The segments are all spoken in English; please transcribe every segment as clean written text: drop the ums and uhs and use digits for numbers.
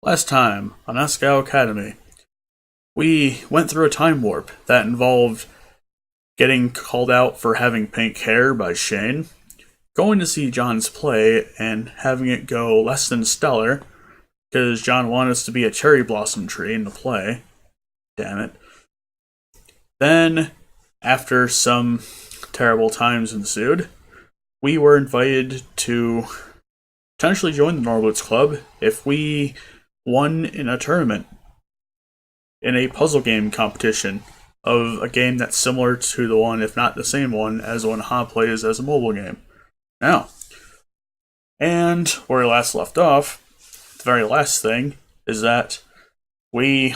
Last time on Asagao Academy, we went through a time warp that involved getting called out for having pink hair by Shane, going to see John's play and having it go less than stellar because John wanted us to be a cherry blossom tree in the play. Damn it. Then, after some terrible times ensued, we were invited to potentially join the Norwoods Club if we won in a tournament in a puzzle game competition of a game that's similar to the one, if not the same one, as one Ha plays as a mobile game. Now, and where we last left off, the very last thing is that we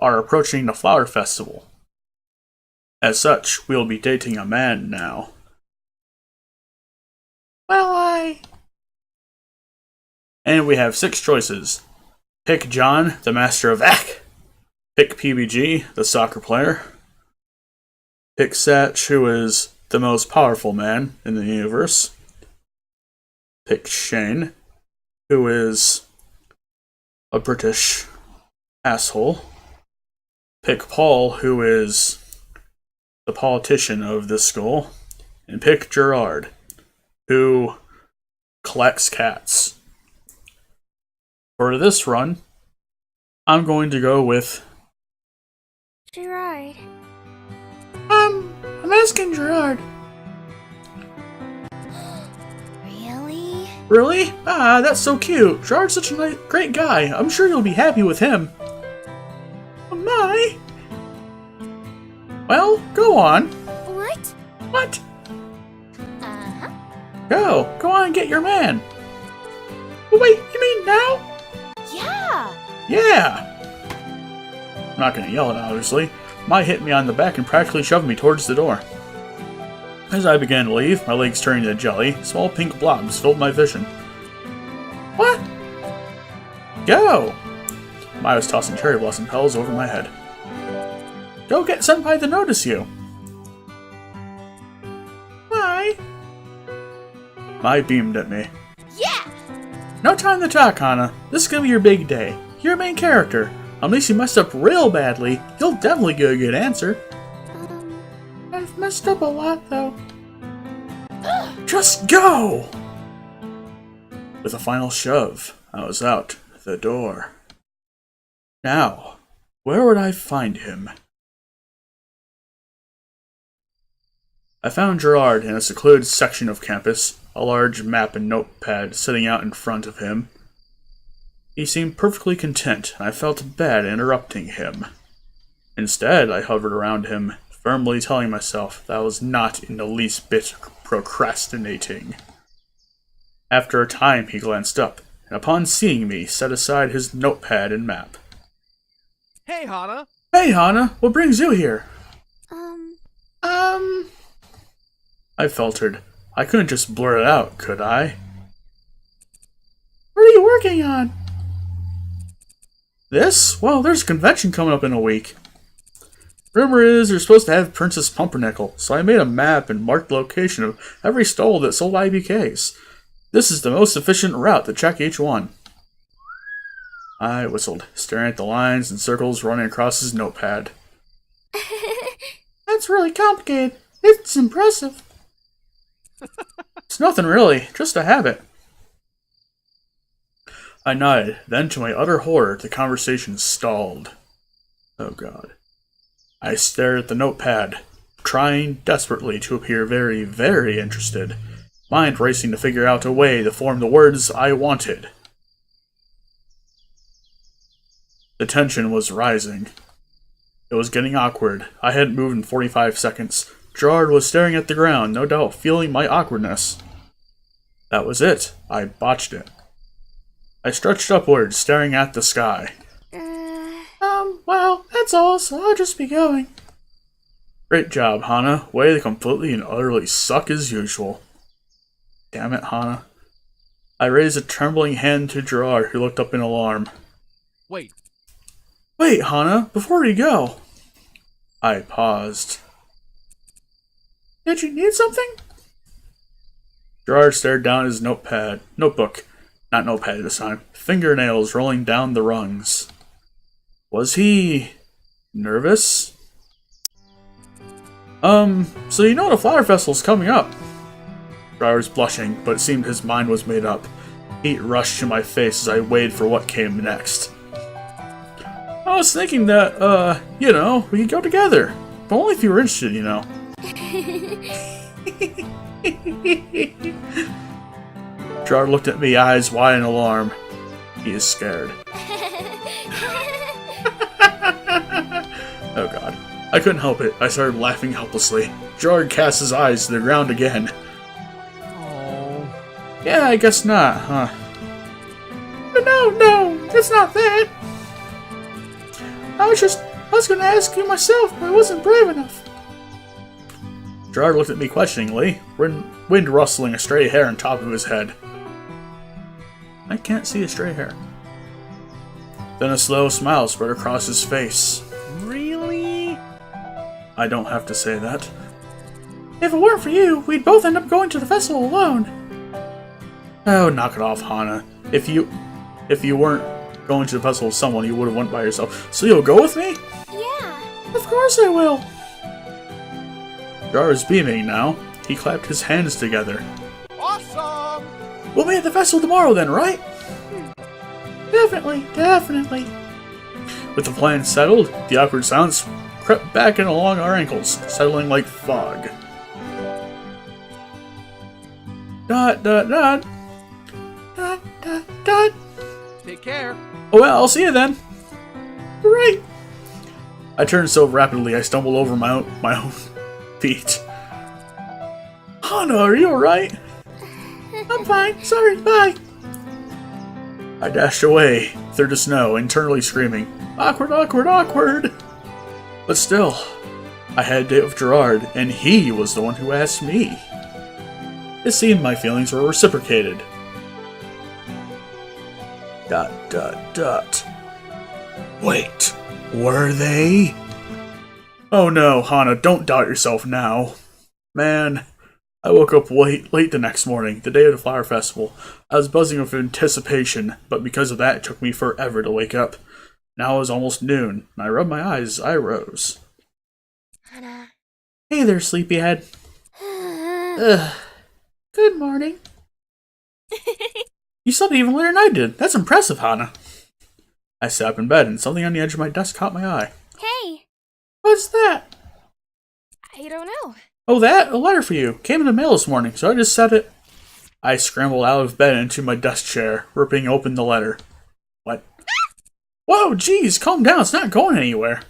are approaching the Flower Festival. As such, we'll be dating a man now. And we have 6 choices. Pick John, the Master of Ack. Pick PBG, the soccer player. Pick Satch, who is the most powerful man in the universe. Pick Shane, who is a British asshole. Pick Paul, who is the politician of this school. And pick Jirard, who collects cats. For this run, I'm going to go with Jirard. I'm asking Jirard. Really? Really? Ah, that's so cute. Jirard's such a great guy. I'm sure you'll be happy with him. Am I? Well, go on. What? What? Uh-huh. Go on and get your man. Wait, you mean now? Yeah! Yeah! I'm not gonna yell it, obviously. Mai hit me on the back and practically shoved me towards the door. As I began to leave, my legs turning to jelly, small pink blobs filled my vision. What? Go! Mai was tossing cherry blossom petals over my head. Go get Senpai to notice you! Mai! Mai beamed at me. Yeah! No time to talk, Hana. This is gonna be your big day. You're a main character. Unless you messed up real badly, you'll definitely get a good answer. I've messed up a lot, though. Just go! With a final shove, I was out the door. Now, where would I find him? I found Jirard in a secluded section of campus, a large map and notepad sitting out in front of him. He seemed perfectly content, and I felt bad interrupting him. Instead, I hovered around him, firmly telling myself that I was not in the least bit procrastinating. After a time, he glanced up, and upon seeing me, set aside his notepad and map. Hey, Hana! Hey, Hana! What brings you here? I faltered. I couldn't just blurt it out, could I? What are you working on? This? Well, there's a convention coming up in a week. Rumor is you're supposed to have Princess Pumpernickel, so I made a map and marked the location of every stall that sold IBKs. This is the most efficient route to check each one. I whistled, staring at the lines and circles running across his notepad. That's really complicated. It's impressive. It's nothing really, just a habit. I nodded, then to my utter horror, the conversation stalled. Oh god. I stared at the notepad, trying desperately to appear very, very interested, mind racing to figure out a way to form the words I wanted. The tension was rising. It was getting awkward. I hadn't moved in 45 seconds. Jirard was staring at the ground, no doubt feeling my awkwardness. That was it. I botched it. I stretched upwards, staring at the sky. Well, that's all, so I'll just be going. Great job, Hana. Way to completely and utterly suck as usual. Damn it, Hana. I raised a trembling hand to Jirard, who looked up in alarm. Wait. Wait, Hana, before you go. I paused. Did you need something? Jirard stared down at his notebook. Not notepad this time. Fingernails rolling down the rungs. Was he nervous? So you know the flower festival's coming up. I was blushing, but it seemed his mind was made up. Heat rushed to my face as I waited for what came next. I was thinking that, you know, we could go together. But only if you were interested, you know. Jirard looked at me, eyes wide in alarm. He is scared. Oh god. I couldn't help it. I started laughing helplessly. Jirard cast his eyes to the ground again. Oh. Yeah, I guess not, huh? No, it's not that. I was gonna ask you myself, but I wasn't brave enough. Jirard looked at me questioningly, wind rustling a stray hair on top of his head. I can't see a stray hair. Then a slow smile spread across his face. Really? I don't have to say that. If it weren't for you, we'd both end up going to the festival alone. Oh, knock it off, Hana. If you weren't going to the festival with someone, you would have went by yourself. So you'll go with me? Yeah. Of course I will. Jirard is beaming now. He clapped his hands together. Awesome! We'll be at the festival tomorrow then, right? Definitely. With the plan settled, the awkward silence crept back and along our ankles, settling like fog. ... Take care. Oh well, I'll see you then. Right. I turned so rapidly I stumbled over my own feet. Hana, are you alright? I'm fine. Sorry, bye. I dashed away through the snow, internally screaming, awkward. But still, I had a date with Jirard, and he was the one who asked me. It seemed my feelings were reciprocated. ... Wait, were they? Oh no, Hana, don't doubt yourself now. Man, I woke up late the next morning, the day of the flower festival. I was buzzing with anticipation, but because of that, it took me forever to wake up. Now it was almost noon, and I rubbed my eyes as I rose. Hana. Hey there, sleepyhead. Ugh. Good morning. You slept even later than I did. That's impressive, Hana. I sat up in bed, and something on the edge of my desk caught my eye. Hey. What's that? I don't know. Oh, that? A letter for you. Came in the mail this morning, so I just set it. I scrambled out of bed into my desk chair, ripping open the letter. What? Whoa, geez, calm down. It's not going anywhere.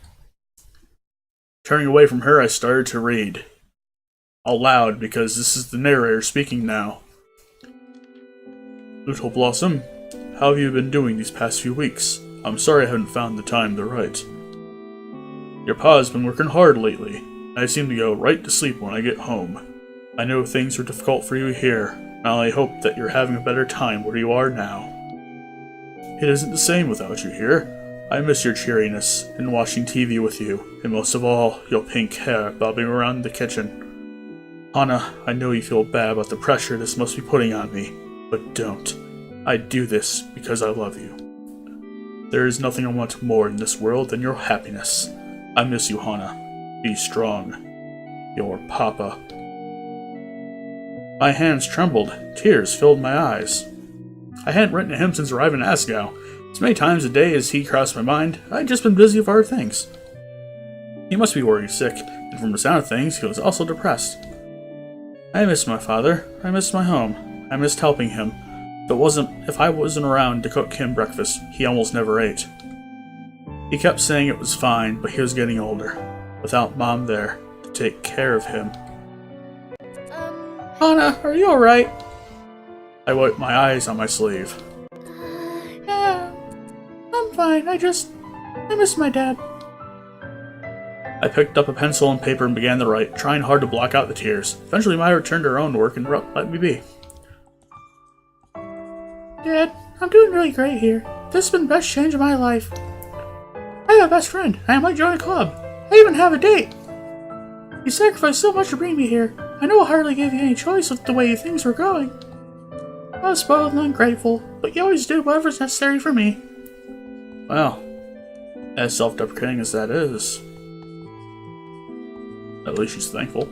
Turning away from her, I started to read. Aloud, because this is the narrator speaking now. Little Blossom, how have you been doing these past few weeks? I'm sorry I haven't found the time to write. Your pa's been working hard lately. I seem to go right to sleep when I get home. I know things are difficult for you here, and I hope that you're having a better time where you are now. It isn't the same without you here. I miss your cheeriness and watching TV with you, and most of all, your pink hair bobbing around the kitchen. Hana, I know you feel bad about the pressure this must be putting on me, but don't. I do this because I love you. There is nothing I want more in this world than your happiness. I miss you, Hana. Be strong. Your Papa. My hands trembled. Tears filled my eyes. I hadn't written to him since arriving in Asagao. As many times a day as he crossed my mind, I'd just been busy with other things. He must be worried sick, and from the sound of things, he was also depressed. I missed my father. I missed my home. I missed helping him. If I wasn't around to cook him breakfast, he almost never ate. He kept saying it was fine, but he was getting older, without Mom there to take care of him. Hana, are you alright? I wiped my eyes on my sleeve. Yeah, I'm fine. I miss my dad. I picked up a pencil and paper and began to write, trying hard to block out the tears. Eventually, Maya returned to her own work and let me be. Dad, I'm doing really great here. This has been the best change of my life. I have a best friend. I might join a club. I even have a date. You sacrificed so much to bring me here. I know I hardly gave you any choice with the way things were going. I was spoiled and ungrateful, but you always did whatever's necessary for me. Well, as self-deprecating as that is, at least she's thankful.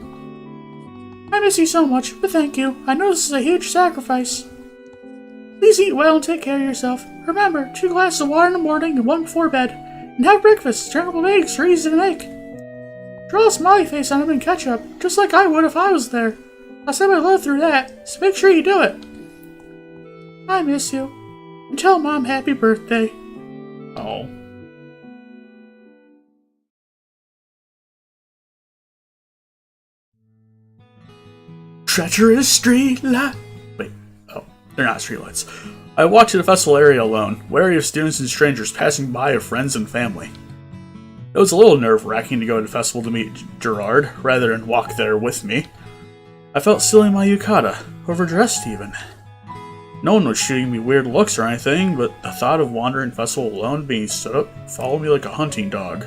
I miss you so much, but thank you. I know this is a huge sacrifice. Please eat well and take care of yourself. Remember, 2 glasses of water in the morning and 1 before bed. And have breakfast. Scrambled eggs are easy to make. Draw a smiley face on them in ketchup, just like I would if I was there. I'll send my love through that, so make sure you do it. I miss you. And tell Mom happy birthday. Oh. Treacherous street light. Wait, oh, they're not streetlights. I walked to the festival area alone, wary of students and strangers passing by of friends and family. It was a little nerve-wracking to go to the festival to meet Jirard, rather than walk there with me. I felt silly in my yukata, overdressed even. No one was shooting me weird looks or anything, but the thought of wandering the festival alone, being stood up, followed me like a hunting dog.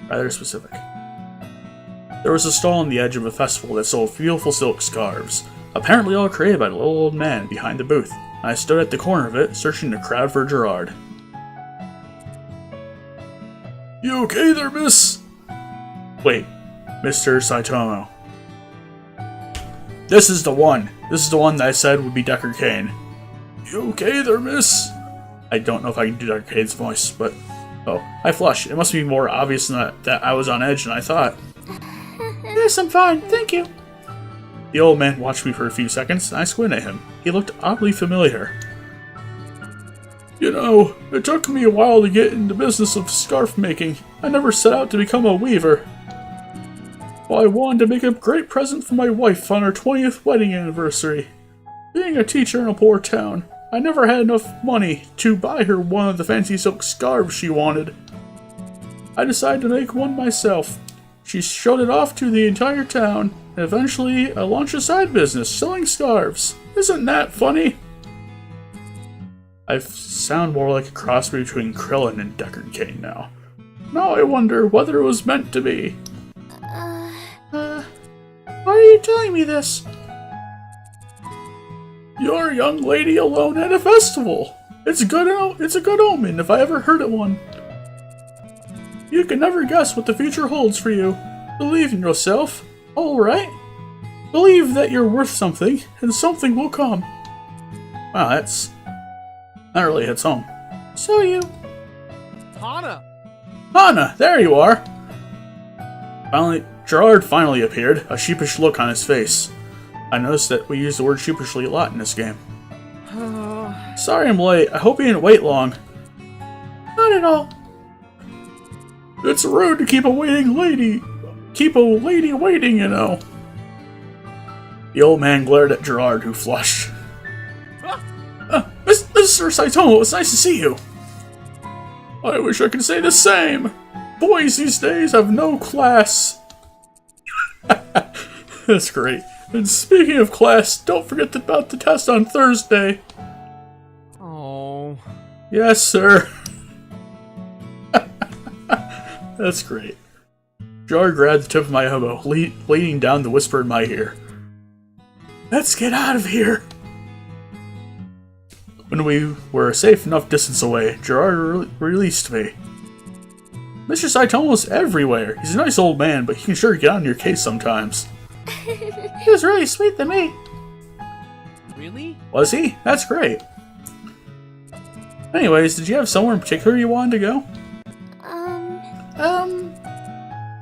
Rather specific. There was a stall on the edge of a festival that sold beautiful silk scarves, apparently all created by the little old man behind the booth, and I stood at the corner of it, searching the crowd for Jirard. You okay there, miss? Wait, Mr. Saitomo. This is the one. This is the one that I said would be Deckard Cain. You okay there, miss? I don't know if I can do Deckard Cain's voice, but... Oh, I flushed. It must be more obvious than that I was on edge than I thought. Yes, I'm fine, thank you. The old man watched me for a few seconds, and I squinted at him. He looked oddly familiar. You know, it took me a while to get in the business of scarf making. I never set out to become a weaver. Well, I wanted to make a great present for my wife on her 20th wedding anniversary. Being a teacher in a poor town, I never had enough money to buy her one of the fancy silk scarves she wanted. I decided to make one myself. She showed it off to the entire town, and eventually I launched a side business selling scarves. Isn't that funny? I sound more like a cross between Krillin and Deckard Cain now. Now I wonder whether it was meant to be. Why are you telling me this? You're a young lady alone at a festival. It's a good omen if I ever heard of one. You can never guess what the future holds for you. Believe in yourself, alright? Believe that you're worth something, and something will come. Wow, that really hits home. So Hana, there you are! Jirard finally appeared, a sheepish look on his face. I noticed that we use the word sheepishly a lot in this game. Sorry I'm late, I hope you didn't wait long. Not at all. It's rude to keep a lady waiting, you know. The old man glared at Jirard, who flushed. Mr. Saitomo, it's nice to see you. I wish I could say the same. Boys these days have no class. That's great. And speaking of class, don't forget about the test on Thursday. Oh. Yes, sir. That's great. Jirard grabbed the tip of my elbow, leaning down to whisper in my ear. Let's get out of here! When we were a safe enough distance away, Jirard released me. Mr. Saitomo's everywhere. He's a nice old man, but he can sure get on your case sometimes. He was really sweet to me. Really? Was he? That's great. Anyways, did you have somewhere in particular you wanted to go?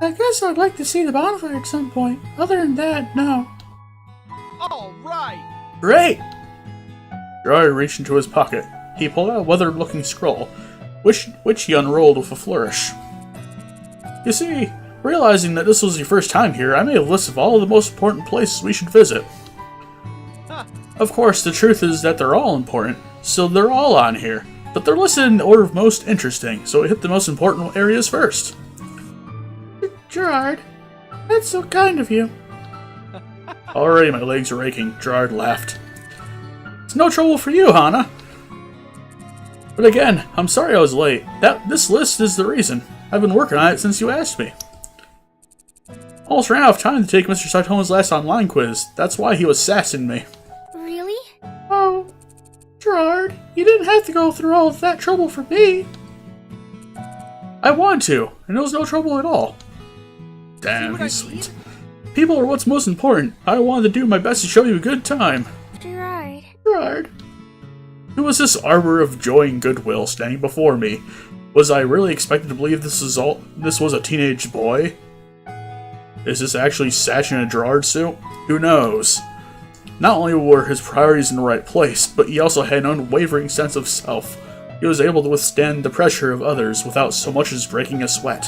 I guess I'd like to see the bonfire at some point. Other than that, no. Alright! Great! Jirard reached into his pocket. He pulled out a weathered-looking scroll, which he unrolled with a flourish. You see, realizing that this was your first time here, I made a list of all of the most important places we should visit. Huh. Of course, the truth is that they're all important, so they're all on here, but they're listed in the order of most interesting, so we hit the most important areas first. Jirard, that's so kind of you. Already my legs are aching, Jirard laughed. It's no trouble for you, Hana. But again, I'm sorry I was late. This list is the reason. I've been working on it since you asked me. Almost ran out of time to take Mr. Saitomo's last online quiz. That's why he was sassing me. Really? Oh, You didn't have to go through all of that trouble for me. I wanted to, and it was no trouble at all. Damn, he's sweet. People are what's most important. I wanted to do my best to show you a good time. Jirard. Jirard. Who was this arbor of joy and goodwill standing before me? Was I really expected to believe this was a teenage boy? Is this actually Satch in a Jirard suit? Who knows? Not only were his priorities in the right place, but he also had an unwavering sense of self. He was able to withstand the pressure of others without so much as breaking a sweat.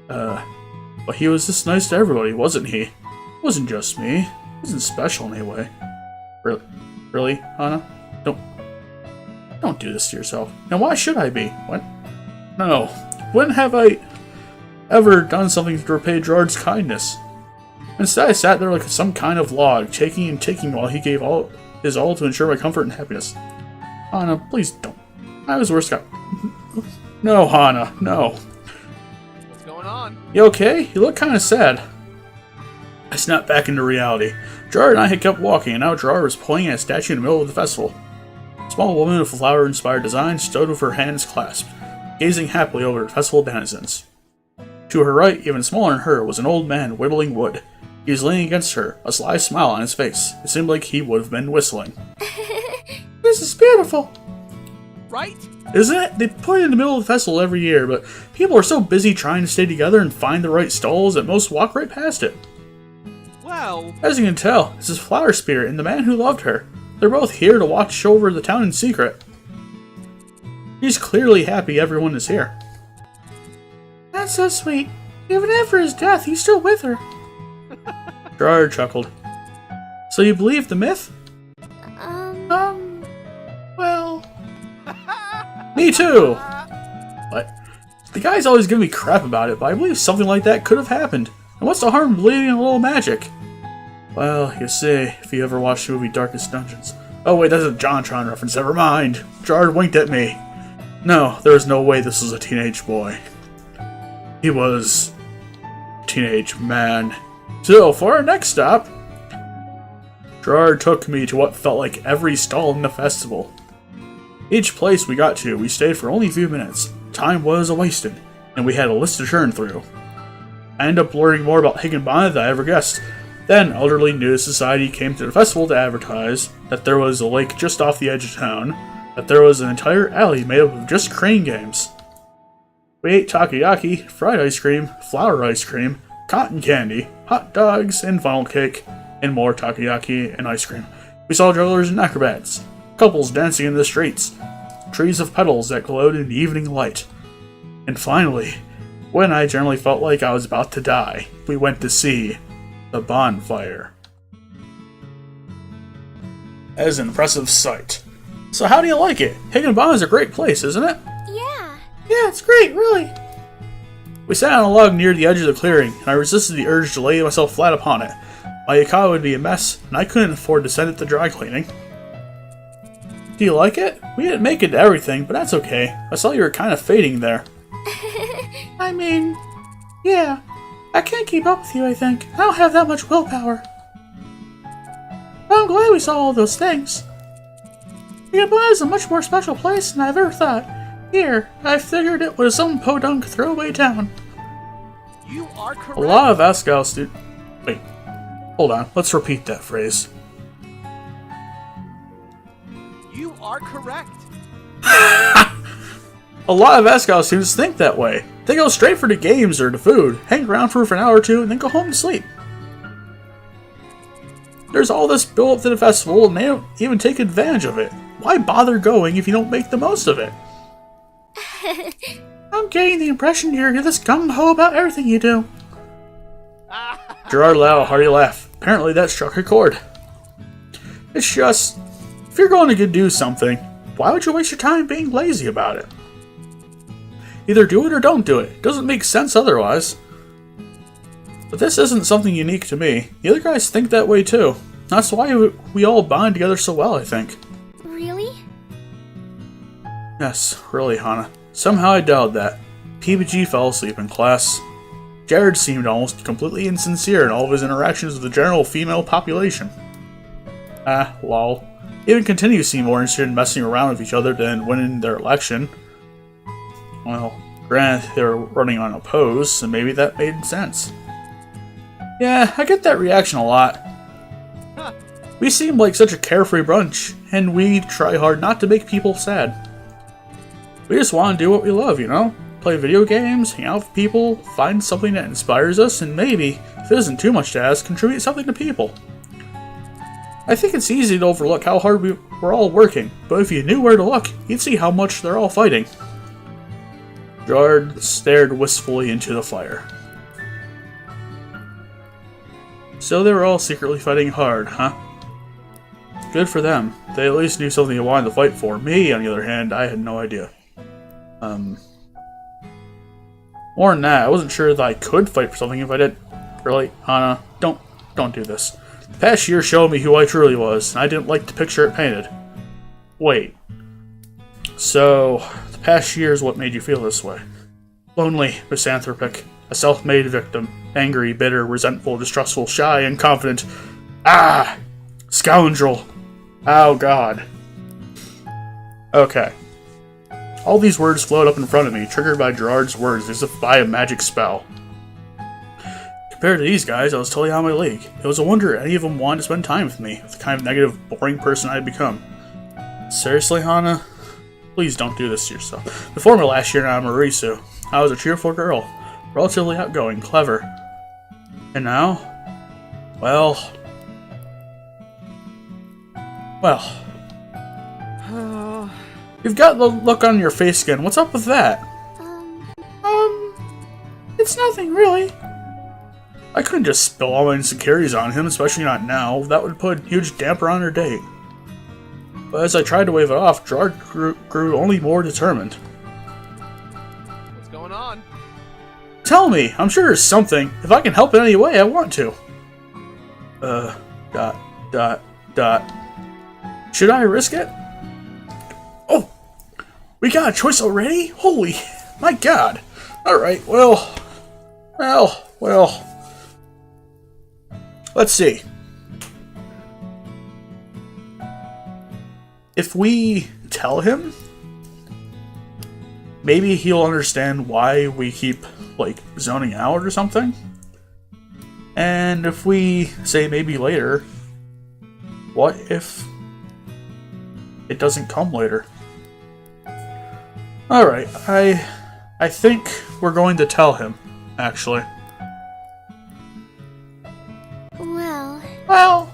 But he was just nice to everybody, wasn't he? It wasn't just me. He wasn't special anyway. Really, Hana? Don't do this to yourself. And why should I be? What? No. When have I ever done something to repay Jirard's kindness? Instead, I sat there like some kind of log, taking and taking while he gave his all to ensure my comfort and happiness. Hana, please don't. I was worse guy. No, Hana, no. What's going on? You okay? You look kind of sad. I snapped back into reality. Jirard and I had kept walking, and now Jirard was pointing at a statue in the middle of the festival. A small woman with a flower-inspired design stood with her hands clasped, gazing happily over the festival denizens. To her right, even smaller than her, was an old man whittling wood. He was leaning against her, a sly smile on his face. It seemed like he would have been whistling. This is beautiful. Right? Isn't it? They put it in the middle of the festival every year, but people are so busy trying to stay together and find the right stalls that most walk right past it. Well, As you can tell, this is Flower Spirit and the man who loved her. They're both here to watch over the town in secret. He's clearly happy everyone is here. That's so sweet. Even after his death, he's still with her. Jirard chuckled. So you believe the myth? Well... Me too! What? The guy's always giving me crap about it, but I believe something like that could have happened. And what's the harm in believing in a little magic? Well, you see, if you ever watched the movie Darkest Dungeons. Oh wait, that's a JonTron reference, never mind. Jirard winked at me. No, there is no way this was a teenage boy. He was a teenage man. So, for our next stop, Jirard took me to what felt like every stall in the festival. Each place we got to, we stayed for only a few minutes. Time was a-wasted, and we had a list to churn through. I ended up learning more about Higginbottom than I ever guessed. Then, Elderly News Society came to the festival to advertise that there was a lake just off the edge of town, that there was an entire alley made up of just crane games. We ate takoyaki, fried ice cream, flour ice cream, cotton candy, hot dogs, and funnel cake, and more takoyaki and ice cream. We saw jugglers and acrobats, couples dancing in the streets, trees of petals that glowed in the evening light. And finally, when I generally felt like I was about to die, we went to see the bonfire. That is an impressive sight. So how do you like it? Higginbottom is a great place, isn't it? Yeah. Yeah, it's great, really. We sat on a log near the edge of the clearing, and I resisted the urge to lay myself flat upon it. My yukata would be a mess, and I couldn't afford to send it to dry cleaning. Do you like it? We didn't make it to everything, but that's okay. I saw you were kind of fading there. I mean... yeah. I can't keep up with you, I think. I don't have that much willpower. But I'm glad we saw all those things. Higginbottom is a much more special place than I've ever thought. Here, I figured it was some podunk throwaway town. you are correct. A lot of Asagao students... Wait. Hold on. Let's repeat that phrase. You are correct. A lot of Asagao students think that way. They go straight for the games or the food, hang around for an hour or two, and then go home to sleep. There's all this build up to the festival, and they don't even take advantage of it. Why bother going if you don't make the most of it? I'm getting the impression you're this gung-ho about everything you do. Jirard let out a hearty laugh. Apparently that struck a chord. It's just, if you're going to go do something, why would you waste your time being lazy about it? Either do it or don't do it. It doesn't make sense otherwise. But this isn't something unique to me. The other guys think that way too. That's why we all bond together so well, I think. Really? Yes, really, Hana. Somehow I doubted that. PBG fell asleep in class. Jirard seemed almost completely insincere in all of his interactions with the general female population. Ah, lol. even continue to seem more interested in messing around with each other than winning their election. Well, granted, they were running unopposed, so maybe that made sense. Yeah, I get that reaction a lot. Huh. We seem like such a carefree bunch, and we try hard not to make people sad. We just want to do what we love, you know? Play video games, hang out with people, find something that inspires us, and maybe, if it isn't too much to ask, contribute something to people. I think it's easy to overlook how hard we're all working, but if you knew where to look, you'd see how much they're all fighting. Jirard stared wistfully into the fire. So they were all secretly fighting hard, huh? Good for them. They at least knew something they wanted to fight for. Me, on the other hand, I had no idea. More than that, I wasn't sure that I could fight for something if I did. Really, Hana, don't do this. The past year showed me who I truly was, and I didn't like the picture it painted. Wait. So, the past year is what made you feel this way. Lonely, misanthropic, a self-made victim, angry, bitter, resentful, distrustful, shy, and confident. Ah! Scoundrel! Oh god. Okay. All these words flowed up in front of me, triggered by Jirard's words as if by a magic spell. Compared to these guys, I was totally out of my league. It was a wonder any of them wanted to spend time with me, with the kind of negative, boring person I had become. Seriously, Hana? Please don't do this to yourself. Before my last year in Amarisu, I was a cheerful girl, relatively outgoing, clever. And now? Well... You've got the look on your face again. What's up with that? It's nothing, really. I couldn't just spill all my insecurities on him, especially not now. That would put a huge damper on our date. But as I tried to wave it off, Jirard grew only more determined. What's going on? Tell me! I'm sure there's something. If I can help in any way, I want to. Should I risk it? Oh! We got a choice already? Holy... my god! Alright, well... Let's see. If we tell him, maybe he'll understand why we keep, like, zoning out or something. And if we say maybe later, what if it doesn't come later? Alright, I think we're going to tell him, actually. Well,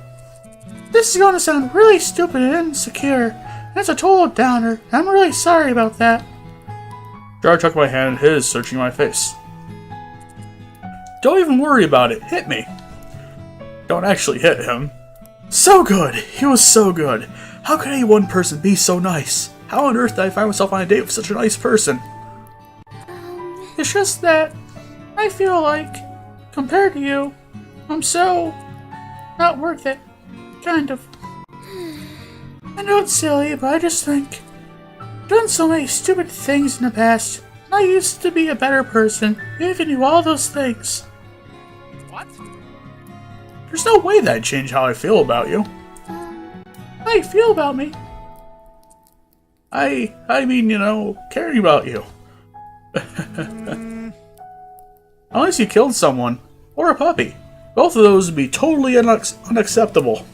this is going to sound really stupid and insecure, and it's a total downer. I'm really sorry about that. Jirard took my hand in his, searching my face. Don't even worry about it. Hit me. Don't actually hit him. So good. He was so good. How could any one person be so nice? How on earth did I find myself on a date with such a nice person? It's just that I feel like, compared to you, I'm so not worth it. Kind of. I know it's silly, but I just think I've done so many stupid things in the past. I used to be a better person, even knew all those things. What? There's no way that'd change how I feel about you. How you feel about me? I mean, you know, caring about you. Unless you killed someone. Or a puppy. Both of those would be totally unacceptable.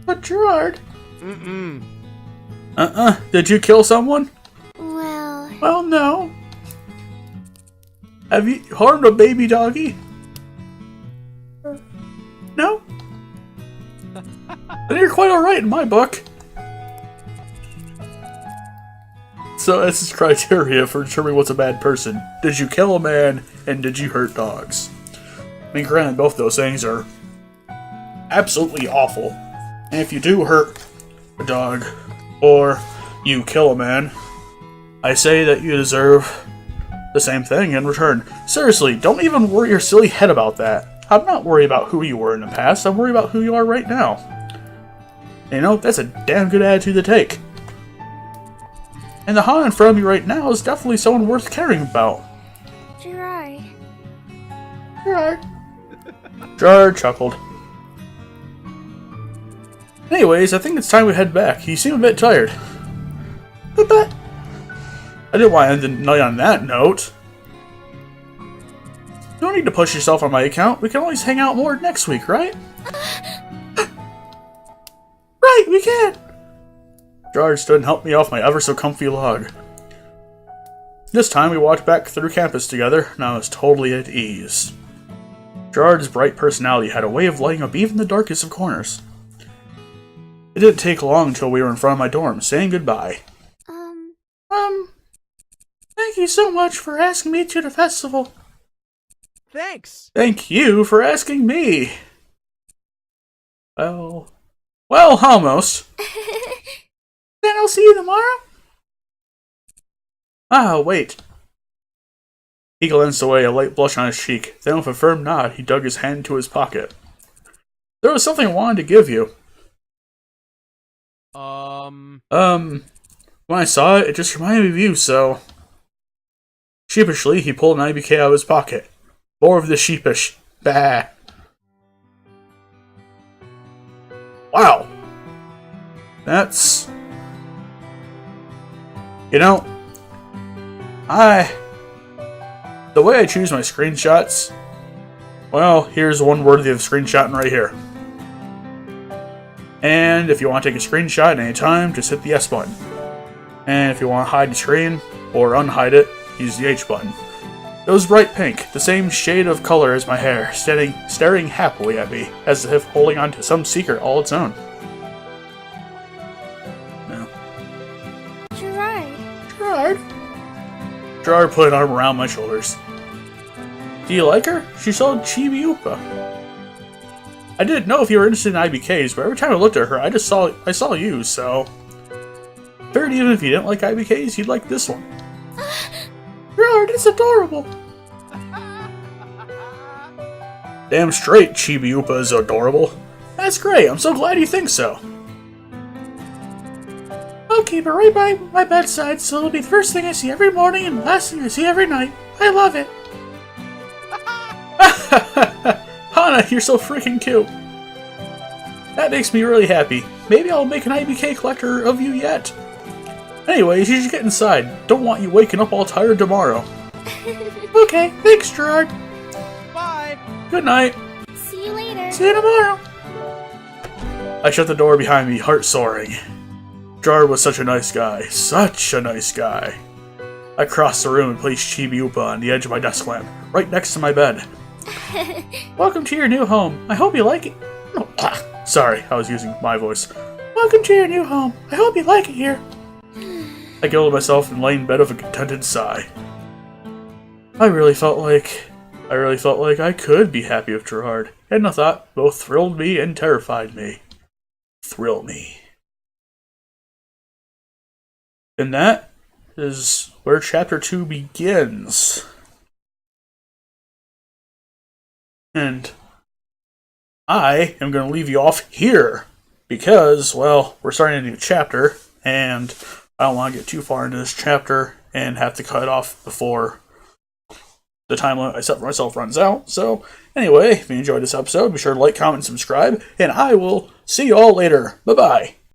But Jirard... Did you kill someone? Well, no. Have you harmed a baby doggy? No? Then you're quite alright in my book. So this is criteria for determining what's a bad person. Did you kill a man, and did you hurt dogs? I mean, granted, both those things are absolutely awful. And if you do hurt a dog, or you kill a man, I say that you deserve the same thing in return. Seriously, don't even worry your silly head about that. I'm not worried about who you were in the past, I'm worried about who you are right now. And you know, that's a damn good attitude to take. And the Han in front of me right now is definitely someone worth caring about. Jirard. Jirard. Jirard chuckled. Anyways, I think it's time we head back. You seem a bit tired. But, I didn't want to end the night on that note. You don't need to push yourself on my account. We can always hang out more next week, right? right, we can. Jirard stood and helped me off my ever-so-comfy log. This time we walked back through campus together, and I was totally at ease. Jirard's bright personality had a way of lighting up even the darkest of corners. It didn't take long until we were in front of my dorm, saying goodbye. Thank you so much for asking me to the festival. Thanks. Thank you for asking me. Well, almost. Then I'll see you tomorrow. Ah, wait. He glanced away, a light blush on his cheek. Then with a firm nod, he dug his hand into his pocket. There was something I wanted to give you. When I saw it, it just reminded me of you, so... Sheepishly, he pulled an IBK out of his pocket. More of the sheepish. Bah. Wow. That's... You know... The way I choose my screenshots... Well, here's one worthy of screenshotting right here. And if you want to take a screenshot at any time, just hit the S button. And if you want to hide the screen, or unhide it, use the H button. It was bright pink, the same shade of color as my hair, staring happily at me, as if holding on to some secret all its own. No. Jirard. Jirard put an arm around my shoulders. Do you like her? She's so chibi-upa. I didn't know if you were interested in IBKs, but every time I looked at her, I saw you, so... Figured even if you didn't like IBKs, you'd like this one. Jirard, it's adorable. Damn straight, Chibi-upa is adorable. That's great, I'm so glad you think so. I'll keep it right by my bedside, so it'll be the first thing I see every morning and the last thing I see every night. I love it. Hana, you're so freaking cute. That makes me really happy. Maybe I'll make an IBK collector of you yet. Anyways, you should get inside. Don't want you waking up all tired tomorrow. Okay, thanks, Jirard. Bye. Good night. See you later. See you tomorrow. I shut the door behind me, heart soaring. Jirard was such a nice guy. Such a nice guy. I crossed the room and placed Chibi-upa on the edge of my desk lamp, right next to my bed. Welcome to your new home. I hope you like it. Oh, sorry, I was using my voice. Welcome to your new home. I hope you like it here. I giggled myself and lay in bed with a contented sigh. I really felt like I could be happy with Jirard, and the thought both thrilled me and terrified me. Thrill me. And that is where Chapter 2 begins. And I am going to leave you off here, because, well, we're starting a new chapter, and I don't want to get too far into this chapter and have to cut it off before the time limit I set for myself runs out. So, anyway, if you enjoyed this episode, be sure to like, comment, and subscribe, and I will see you all later. Bye-bye.